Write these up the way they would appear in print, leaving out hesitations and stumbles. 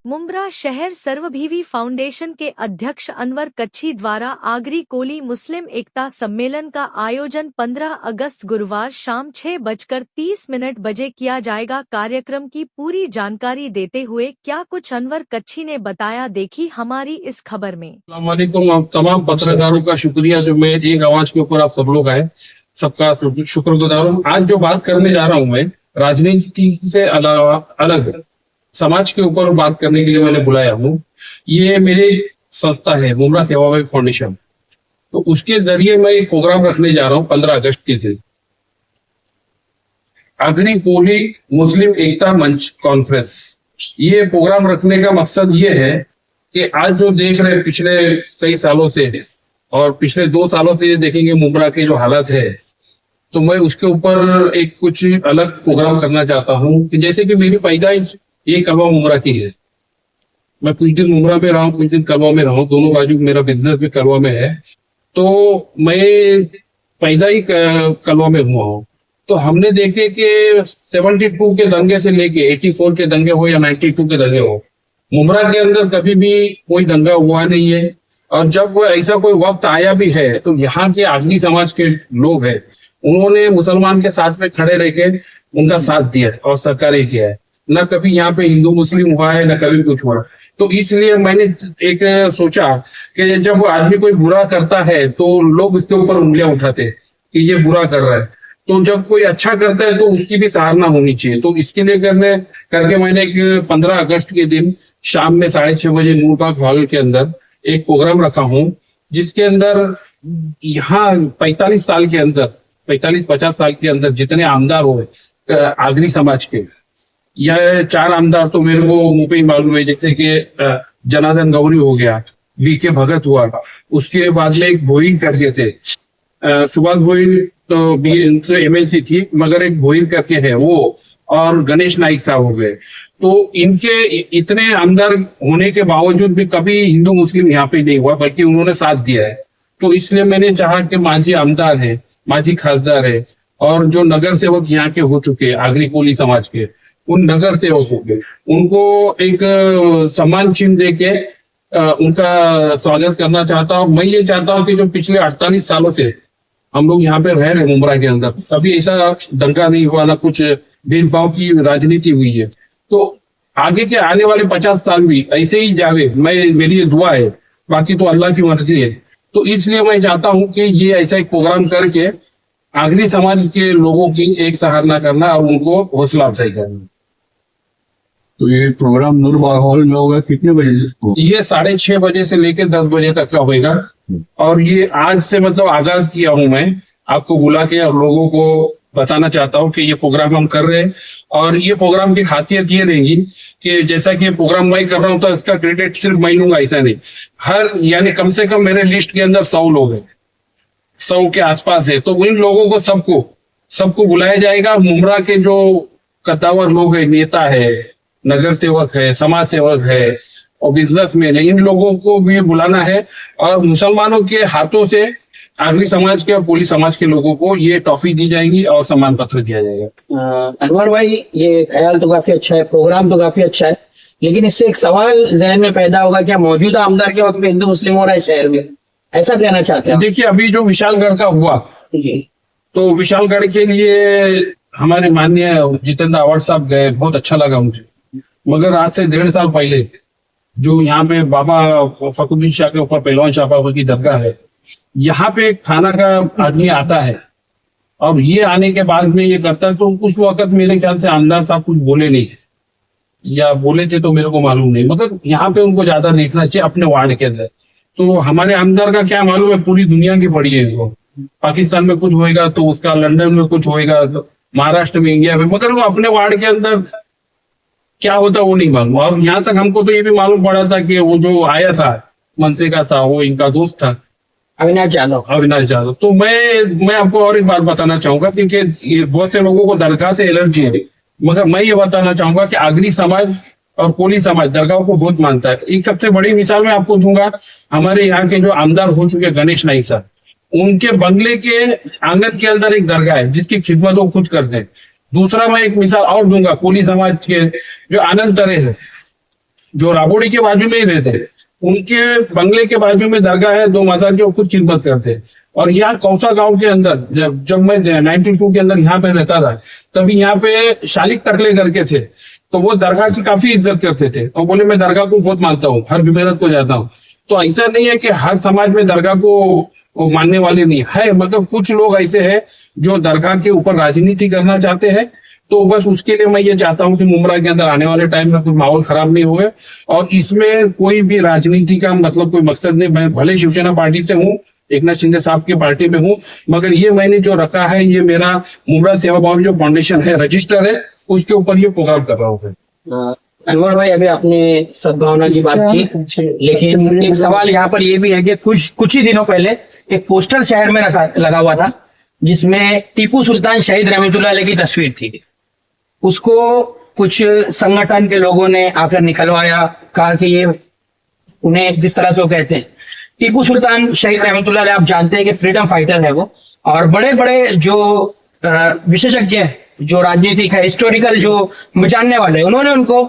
मुंब्रा शहर सर्वभीवी फाउंडेशन के अध्यक्ष अनवर कच्छी द्वारा आगरी कोली मुस्लिम एकता सम्मेलन का आयोजन 15 अगस्त गुरुवार शाम 6:30 बजे किया जाएगा। कार्यक्रम की पूरी जानकारी देते हुए क्या कुछ अनवर कच्छी ने बताया, देखी हमारी इस खबर में। अस्सलाम वालेकुम। तमाम पत्रकारों का शुक्रिया जो मैं एक आवाज के ऊपर आप सब लोग आए, सबका शुक्रगुजार हूँ। आज जो बात करने जा रहा हूँ मैं राजनीति से अलग समाज के ऊपर बात करने के लिए मैंने बुलाया हूँ। ये मेरी संस्था है मुंब्रा सेवाभावी फाउंडेशन, तो उसके जरिए मैं एक प्रोग्राम रखने जा रहा हूँ 15 अगस्त के दिन। आगरी कोली मुस्लिम एकता मंच कॉन्फ्रेंस। ये प्रोग्राम रखने का मकसद ये है कि आज जो देख रहे पिछले कई सालों से और पिछले 2 सालों से ये देखेंगे मुंब्रा के जो हालत है, तो मैं उसके ऊपर एक कुछ अलग प्रोग्राम करना चाहता हूँ कि जैसे कि मेरी पैदाइश ये कलवा मुंब्रा की है। मैं कुछ दिन मुंब्रा में रहा हूँ, कुछ दिन कलवा में रहा हूँ, दोनों बाजू मेरा बिजनेस भी कलवा में है। तो मैं पैदा ही कलवा में हुआ हूँ। तो हमने देखे कि 72 के दंगे से लेके 84 के दंगे हो या 92 के दंगे हो, मुंब्रा के अंदर कभी भी कोई दंगा हुआ नहीं है। और जब ऐसा कोई वक्त आया भी है तो यहाँ के आगरी समाज के लोग हैं, उन्होंने मुसलमान के साथ में खड़े रह के उनका साथ दिया है और सहकार्य किया है। न कभी यहाँ पे हिंदू मुस्लिम हुआ है, न कभी कुछ हुआ। तो इसलिए मैंने एक सोचा कि जब आदमी कोई बुरा करता है तो लोग उसके ऊपर उंगलियां उठाते कि ये बुरा कर रहा है, तो जब कोई अच्छा करता है तो उसकी भी सराहना होनी चाहिए। तो इसके लिए करके मैंने एक 15 अगस्त के दिन शाम में 6:30 बजे नूरबाग हॉल के अंदर एक प्रोग्राम रखा हूँ, जिसके अंदर यहाँ 45 साल के अंदर 45-50 साल के अंदर जितने आमदार हुए आगरी समाज के, यह 4 आमदार तो मेरे को मुंह पे ही मालूम है, जैसे कि जनार्दन गौरी हो गया, वीके भगत हुआ, उसके बाद में एक भोईर करके थे, सुभाष भोईर तो एमएलसी थी मगर एक भोईर करके है वो, और गणेश नाइक साहब हो गए। तो इनके इतने आमदार होने के बावजूद भी कभी हिंदू मुस्लिम यहाँ पे नहीं हुआ, बल्कि उन्होंने साथ दिया है। तो इसलिए मैंने चाहा कि मांझी आमदार है, मांझी खासदार है, और जो नगर सेवक यहाँ के हो चुके आगरी कोली समाज के, उन नगर सेवकों के उनको एक सम्मान चिन्ह देके उनका स्वागत करना चाहता हूँ। मैं ये चाहता हूँ कि जो पिछले 48 सालों से हम लोग यहाँ पे रह रहे मुंब्रा के अंदर, कभी ऐसा दंगा नहीं हुआ, ना कुछ भेदभाव की राजनीति हुई है। तो आगे के आने वाले 50 साल भी ऐसे ही जावे, मेरी ये दुआ है, बाकी तो अल्लाह की मर्जी है। तो इसलिए मैं चाहता हूँ कि ये ऐसा एक प्रोग्राम करके आगरी समाज के लोगों की एक सराहना करना और उनको हौसला अफजाई करना। तो ये प्रोग्राम नूरबाग हॉल में होगा, कितने बजे से? ये 6:30 बजे से लेकर 10 बजे तक का होगा। और ये आज से मतलब आगाज किया हूं मैं, आपको बुला के और लोगों को बताना चाहता हूं कि ये प्रोग्राम हम कर रहे हैं। और ये प्रोग्राम की खासियत ये रहेगी कि जैसा कि प्रोग्राम मैं कर रहा हूँ तो इसका क्रेडिट सिर्फ मैं लूंगा, ऐसा नहीं। यानी कम से कम मेरे लिस्ट के अंदर 100 लोग हैं, 100 के आसपास है। तो उन लोगों को सबको बुलाया जाएगा। मुंब्रा के जो कद्दावर लोग है, नेता है, नगर सेवक है, समाज सेवक है और बिजनेसमैन है, इन लोगों को भी बुलाना है। और मुसलमानों के हाथों से आगरी समाज के और कोली समाज के लोगों को ये टॉफी दी जाएगी और सम्मान पत्र दिया जाएगा। अनवर भाई, ये ख्याल तो काफी अच्छा है, प्रोग्राम तो काफी अच्छा है, लेकिन इससे एक सवाल जहन में पैदा होगा, क्या मौजूदा आमदार के वक्त में हिंदू मुस्लिम हो रहा है शहर में, ऐसा कहना चाहते हैं? देखिए, अभी जो विशालगढ़ का हुआ जी, तो विशालगढ़ के लिए हमारे माननीय जितेंद्र आवाड साहब गए, बहुत अच्छा लगा मुझे। मगर आज से 1.5 साल पहले जो यहाँ पे बाबा फखरुद्दीन शाह के ऊपर पहलवान शाह बाबा की दरगाह है, यहाँ पे एक थाना का आदमी आता है और ये आने के बाद में ये करता है। तो उस वक्त मेरे ख्याल से आमदार साहब कुछ बोले नहीं, या बोले थे तो मेरे को मालूम नहीं, मगर यहाँ पे उनको ज्यादा देखना चाहिए अपने वार्ड के अंदर। तो हमारे आमदार का क्या मालूम है, पूरी दुनिया की पड़ी है इनको, पाकिस्तान में कुछ होएगा तो उसका लंदन में कुछ होएगा, तो महाराष्ट्र में, इंडिया में, मगर वो अपने वार्ड के अंदर क्या होता वो नहीं मालूम। और यहाँ तक हमको तो ये भी मालूम पड़ा था कि वो जो आया था मंत्री का था, वो इनका दोस्त था, अविनाश यादव। तो मैं आपको और एक बात बताना चाहूंगा, क्योंकि बहुत से लोगों को दरगाह से एलर्जी है, मगर मैं ये बताना चाहूंगा कि आगरी समाज और कोली समाज दरगाह को बहुत मानता है। एक सबसे बड़ी मिसाल मैं आपको दूंगा, हमारे यहाँ के जो आमदार हो चुके गणेश नाइक साहब, उनके बंगले के आंगन के अंदर एक दरगाह है जिसकी खिदमत वो खुद करते हैं। दूसरा मैं एक मिसाल और दूंगा, कोली समाज के जो आनंद दरे है, जो राबोड़ी के बाजू में ही रहते, उनके बंगले के बाजू में दरगाह है, 2 मजार के ऊपर खिदमत करते। और यहाँ कौसा गांव के अंदर जब मैं 92 के अंदर यहाँ पे रहता था, तभी यहाँ पे शालिक टकले करके थे, तो वो दरगाह की काफी इज्जत करते थे और बोले मैं दरगाह को बहुत मानता हूँ, हर जुमेरात को जाता हूँ। तो ऐसा नहीं है कि हर समाज में दरगाह को मानने वाले नहीं है, मतलब कुछ लोग ऐसे हैं जो दरगाह के ऊपर राजनीति करना चाहते हैं। तो बस उसके लिए मैं ये चाहता हूँ कि मुमरा के अंदर आने वाले टाइम में कोई माहौल खराब नहीं हुए, और इसमें कोई भी राजनीति का मतलब कोई मकसद नहीं। मैं भले शिवसेना पार्टी से हूँ, एकनाथ शिंदे साहब की पार्टी में हूँ, मगर ये मैंने जो रखा है, ये मेरा मुमरा सेवा भाव जो फाउंडेशन है, रजिस्टर है, उसके ऊपर ये प्रोग्राम कर रहा हूँ। अनवर भाई, अभी आपने सद्भावना की बात की, लेकिन एक सवाल यहाँ पर ये भी है कि कुछ ही दिनों पहले एक पोस्टर शहर में लगा हुआ था जिसमें टीपू सुल्तान शहीद रहमतुल्लाह अलैह की तस्वीर थी। उसको कुछ संगठन के लोगों ने आकर निकलवाया, कहा कि ये उन्हें जिस तरह से वो कहते हैं, टीपू सुल्तान शहीद रहमतुल्लाह अलैह, आप जानते हैं कि फ्रीडम फाइटर है वो, और बड़े बड़े जो विशेषज्ञ हैं, जो राजनीतिक है, हिस्टोरिकल जो जानने वाले, उन्होंने उनको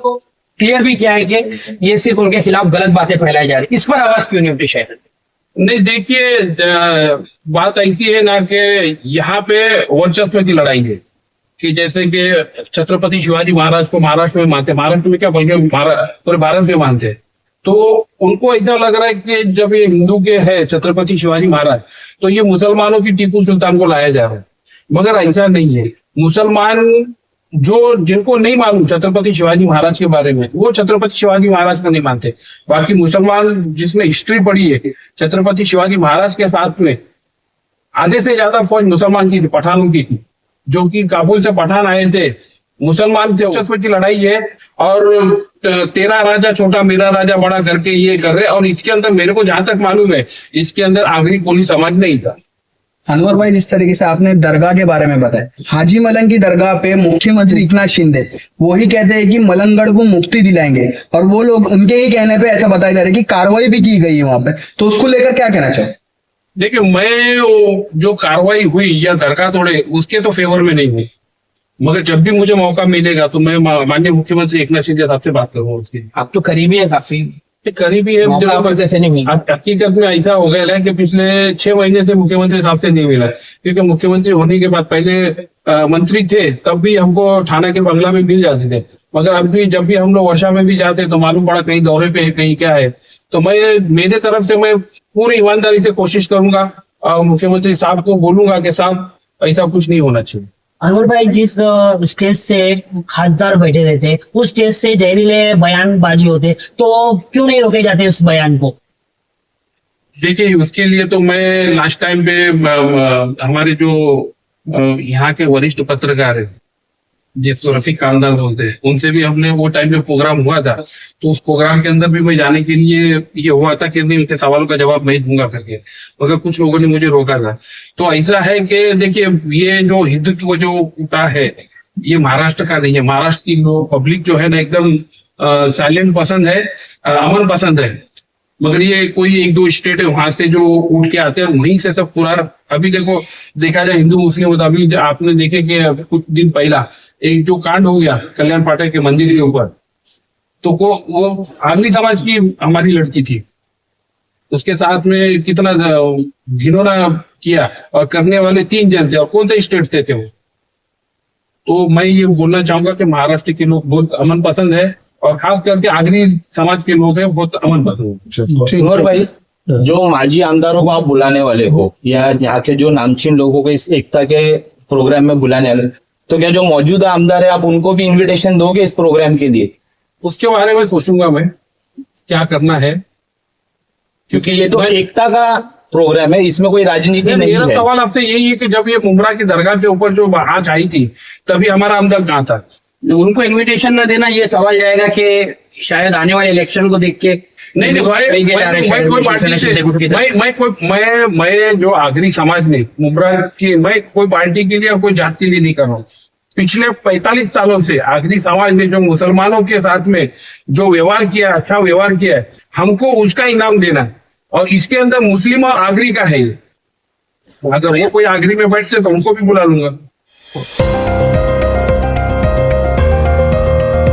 क्लियर भी किया है कि ये सिर्फ उनके खिलाफ गलत बातें फैलाई जा रही। इस पर आवाज क्यों नहीं उठी शहर? नहीं, देखिए, बात ऐसी है ना कि यहाँ पे वर्चस्व की लड़ाई है, कि जैसे कि छत्रपति शिवाजी महाराज को महाराष्ट्र में मानते, महाराष्ट्र में क्या बल्कि पूरे भारत में मानते, तो उनको ऐसा लग रहा है कि जब ये हिंदू के है छत्रपति शिवाजी महाराज, तो ये मुसलमानों की टीपू सुल्तान को लाया जा रहा है। मगर ऐसा नहीं है। मुसलमान जिनको नहीं मालूम छत्रपति शिवाजी महाराज के बारे में, वो छत्रपति शिवाजी महाराज को नहीं मानते। बाकी मुसलमान जिसने हिस्ट्री पढ़ी है, छत्रपति शिवाजी महाराज के साथ में आधे से ज्यादा फौज मुसलमान की थी, पठानों की थी, जो कि काबुल से पठान आए थे, मुसलमान थे। वर्चस्व की लड़ाई है, और तेरा राजा छोटा मेरा राजा बड़ा करके ये कर रहे। और इसके अंदर मेरे को जहां तक मालूम है, इसके अंदर आगरी कोली समाज नहीं था। अनवर भाई, जिस तरीके से आपने दरगाह के बारे में बताया, हाजी मलंग की दरगाह पे मुख्यमंत्री एकनाथ शिंदे वो ही कहते हैं कि मलंगगढ़ को मुक्ति दिलाएंगे, और वो लोग उनके ही कहने पे ऐसा बताया जा रहा है कि कार्रवाई भी की गई है वहां पे, तो उसको लेकर क्या कहना चाहो? देखिए, मैं जो कार्रवाई हुई या दरगाह तोड़े, उसके तो फेवर में नहीं हूँ, मगर जब भी मुझे मौका मिलेगा तो मैं माननीय मुख्यमंत्री एकनाथ शिंदे साहब से बात करूंगा उसकी। आप तो करीबी है, काफी करीबी है। कैसे नहीं मिला? हकीकत में ऐसा हो गया है कि पिछले 6 महीने से मुख्यमंत्री साहब से नहीं मिला, क्योंकि मुख्यमंत्री होने के बाद पहले मंत्री थे, तब भी हमको थाना के बंगला में मिल जाते थे, मगर अब भी जब भी हम लोग वर्षा में भी जाते तो मालूम पड़ा कहीं दौरे पे है, कहीं क्या है। तो मेरे तरफ से मैं पूरी ईमानदारी से कोशिश करूंगा और मुख्यमंत्री साहब को बोलूंगा कि साहब ऐसा कुछ नहीं होना चाहिए। अनवर भाई, जिस स्टेज से खासदार बैठे रहते, उस स्टेज से जहरीले बयानबाजी होते, तो क्यों नहीं रोके जाते उस बयान को? देखिए, उसके लिए तो मैं लास्ट टाइम पे हमारे जो यहाँ के वरिष्ठ पत्रकार है, जिसको रफीक खानदार बोलते हैं, उनसे भी हमने वो टाइम पे प्रोग्राम हुआ था, तो उस प्रोग्राम के अंदर भी मैं जाने के लिए ये हुआ था कि नहीं, उनके सवालों का जवाब नहीं दूंगा करके, मगर कुछ लोगों ने मुझे रोका था। तो ऐसा है कि देखिए, ये जो हिंदुत्व जो उठा है, ये महाराष्ट्र का नहीं है। महाराष्ट्र की पब्लिक जो है ना, एकदम साइलेंट पसंद है, अमन पसंद है, मगर ये कोई 1-2 स्टेट है वहां से जो उठ के आते हैं, वहीं से सब पूरा। अभी देखा जाए हिंदू मुस्लिम, तो अभी आपने देखे कि कुछ दिन पहला एक जो कांड हो गया कल्याण पाठक के मंदिर के ऊपर, तो वो आगरी समाज की हमारी लड़की थी, उसके साथ में कितना घिनौना किया, और करने वाले 3 जन थे, और कौन से स्टेट थे वो। तो मैं ये बोलना चाहूंगा कि महाराष्ट्र के लोग बहुत अमन पसंद है, और खास करके आगरी समाज के लोग हैं बहुत अमन पसंद है। अनवर भाई, जो माजी आमदारों को आप बुलाने वाले हो, या यहाँ के जो नामचीन लोगों को इस एकता के प्रोग्राम में बुलाने वाले, तो क्या जो मौजूदा आमदार है, आप उनको भी इनविटेशन दोगे इस प्रोग्राम के लिए? उसके बारे में सोचूंगा मैं क्या करना है, क्योंकि ये तो एकता का प्रोग्राम है, इसमें कोई राजनीति नहीं है। मेरा सवाल आपसे यही है कि जब ये मुमरा की दरगाह के ऊपर जो आज आई थी, तभी हमारा आमदार कहाँ था? उनको इनविटेशन न देना, ये सवाल जाएगा कि शायद आने वाले इलेक्शन को देख के नहीं, मैं जो आगरी समाज ने मुमरा की, मैं कोई पार्टी के लिए और कोई जात के लिए नहीं कर रहा हूँ। पिछले 45 सालों से आगरी समाज ने जो मुसलमानों के साथ में जो व्यवहार किया, अच्छा व्यवहार किया है, हमको उसका इनाम देना, और इसके अंदर मुस्लिम और आगरी का है। अगर वो कोई आगरी में बैठते तो उनको भी बुला लूंगा।